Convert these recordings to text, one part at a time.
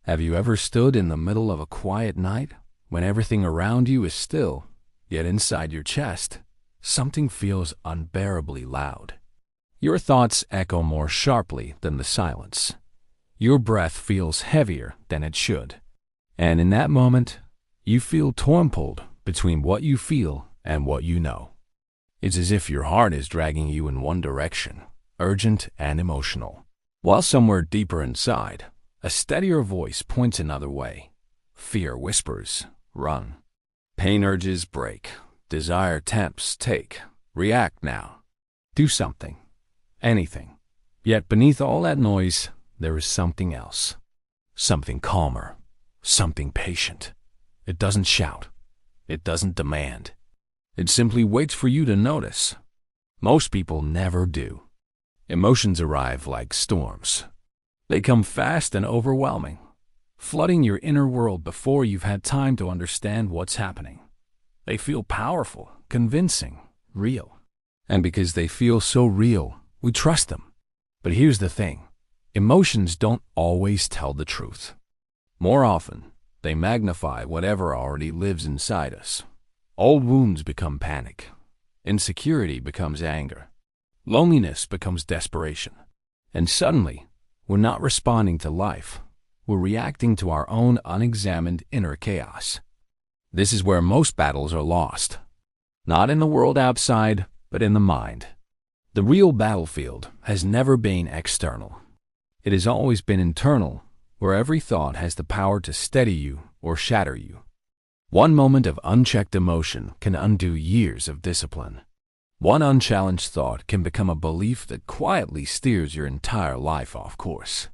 Have you ever stood in the middle of a quiet night when everything around you is still, yet inside your chest, something feels unbearably loud? Your thoughts echo more sharply than the silence. Your breath feels heavier than it should. And in that moment, you feel torn between what you feel and what you know. It's as if your heart is dragging you in one direction, urgent and emotional, while somewhere deeper inside, a steadier voice points another way. Fear whispers, run. Pain urges break. Desire tempts take. React now. Do something. Anything. Yet beneath all that noise, there is something else. Something calmer. Something patient. It doesn't shout. It doesn't demand. It simply waits for you to notice. Most people never do. Emotions arrive like storms. They come fast and overwhelming, flooding your inner world before you've had time to understand what's happening. They feel powerful, convincing, real. And because they feel so real, we trust them. But here's the thing. Emotions don't always tell the truth. More often, they magnify whatever already lives inside us. Old wounds become panic. Insecurity becomes anger. Loneliness becomes desperation. And suddenly, we're not responding to life. We're reacting to our own unexamined inner chaos. This is where most battles are lost. Not in the world outside, but in the mind. The real battlefield has never been external. It has always been internal, where every thought has the power to steady you or shatter you. One moment of unchecked emotion can undo years of discipline. One unchallenged thought can become a belief that quietly steers your entire life off course.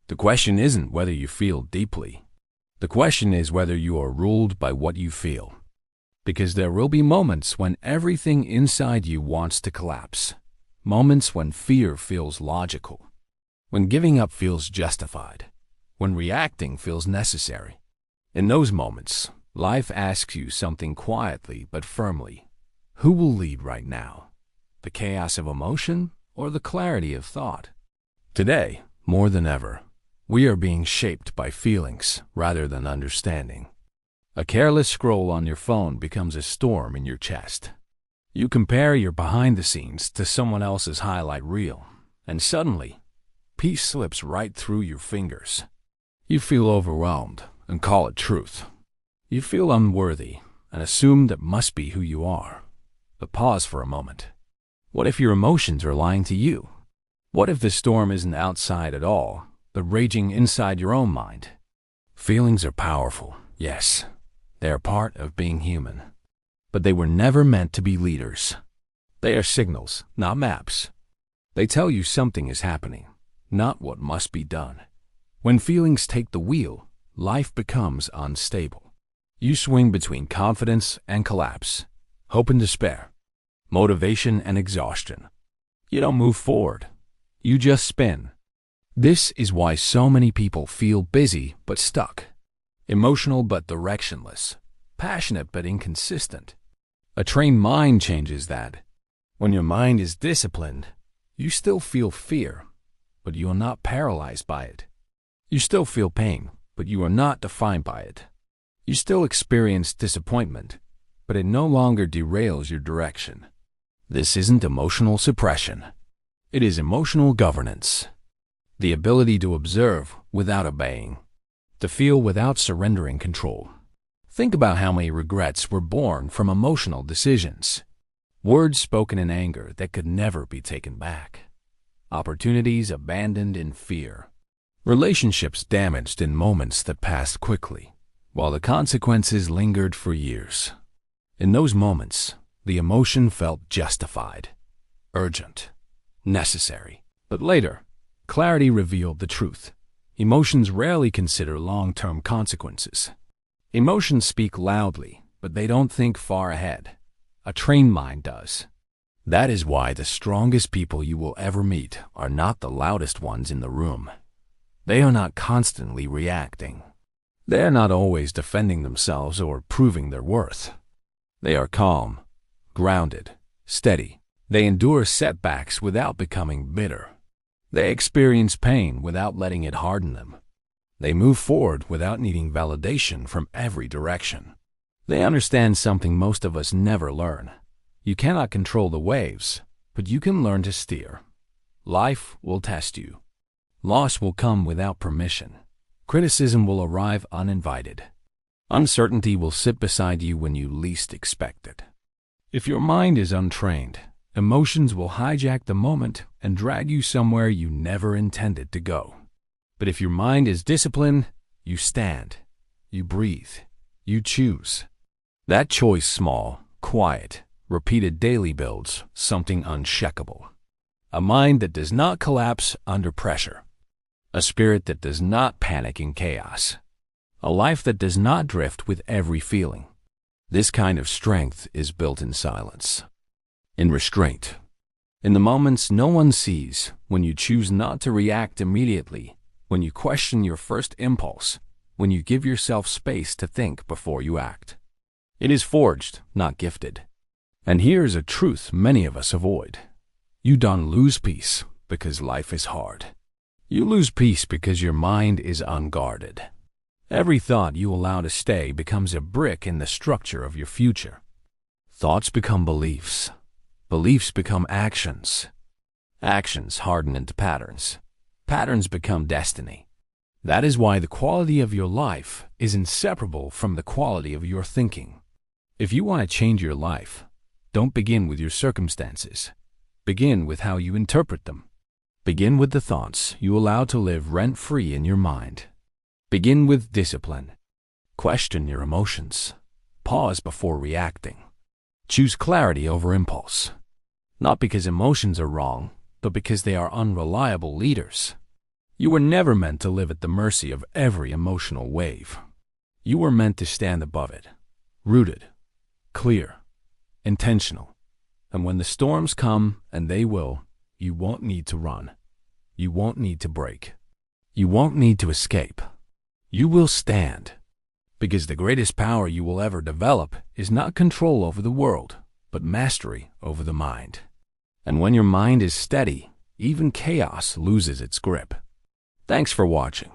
The question isn't whether you feel deeply. The question is whether you are ruled by what you feel. Because there will be moments when everything inside you wants to collapse. Moments when fear feels logical. When giving up feels justified. When reacting feels necessary. In those moments, life asks you something quietly but firmly. Who will lead right now? The chaos of emotion or the clarity of thought? Today, more than ever, we are being shaped by feelings rather than understanding. A careless scroll on your phone becomes a storm in your chest. You compare your behind the scenes to someone else's highlight reel, and suddenly, peace slips right through your fingers. You feel overwhelmed and call it truth. You feel unworthy and assume that must be who you are. But pause for a moment. What if your emotions are lying to you? What if the storm isn't outside at all, but raging inside your own mind? Feelings are powerful, yes. They are part of being human. But they were never meant to be leaders. They are signals, not maps. They tell you something is happening, not what must be done. When feelings take the wheel, life becomes unstable. You swing between confidence and collapse, hope and despair, motivation and exhaustion. You don't move forward. You just spin. This is why so many people feel busy but stuck, emotional but directionless, passionate but inconsistent. A trained mind changes that. When your mind is disciplined, you still feel fear, but you are not paralyzed by it. You still feel pain, but you are not defined by it. You still experience disappointment, but it no longer derails your direction. This isn't emotional suppression. It is emotional governance. The ability to observe without obeying. To feel without surrendering control. Think about how many regrets were born from emotional decisions. Words spoken in anger that could never be taken back. Opportunities abandoned in fear. Relationships damaged in moments that passed quickly, while the consequences lingered for years. In those moments, the emotion felt justified, urgent, necessary. But later, clarity revealed the truth. Emotions rarely consider long-term consequences. Emotions speak loudly, but they don't think far ahead. A trained mind does. That is why the strongest people you will ever meet are not the loudest ones in the room. They are not constantly reacting. They are not always defending themselves or proving their worth. They are calm, grounded, steady. They endure setbacks without becoming bitter. They experience pain without letting it harden them. They move forward without needing validation from every direction. They understand something most of us never learn. You cannot control the waves, but you can learn to steer. Life will test you. Loss will come without permission. Criticism will arrive uninvited. Uncertainty will sit beside you when you least expect it. If your mind is untrained, emotions will hijack the moment and drag you somewhere you never intended to go. But if your mind is disciplined, you stand, you breathe, you choose. That choice, small, quiet, repeated daily, builds something unshakable. A mind that does not collapse under pressure. A spirit that does not panic in chaos. A life that does not drift with every feeling. This kind of strength is built in silence, in restraint, in the moments no one sees, when you choose not to react immediately, when you question your first impulse, when you give yourself space to think before you act. It is forged, not gifted. And here's a truth many of us avoid. You don't lose peace because life is hard. You lose peace because your mind is unguarded. Every thought you allow to stay becomes a brick in the structure of your future. Thoughts become beliefs. Beliefs become actions. Actions harden into patterns. Patterns become destiny. That is why the quality of your life is inseparable from the quality of your thinking. If you want to change your life, don't begin with your circumstances. Begin with how you interpret them. Begin with the thoughts you allow to live rent-free in your mind. Begin with discipline. Question your emotions. Pause before reacting. Choose clarity over impulse. Not because emotions are wrong, but because they are unreliable leaders. You were never meant to live at the mercy of every emotional wave. You were meant to stand above it, rooted, clear, intentional. And when the storms come, and they will, you won't need to run. You won't need to break. You won't need to escape. You will stand. Because the greatest power you will ever develop is not control over the world, but mastery over the mind. And when your mind is steady, even chaos loses its grip. Thanks for watching.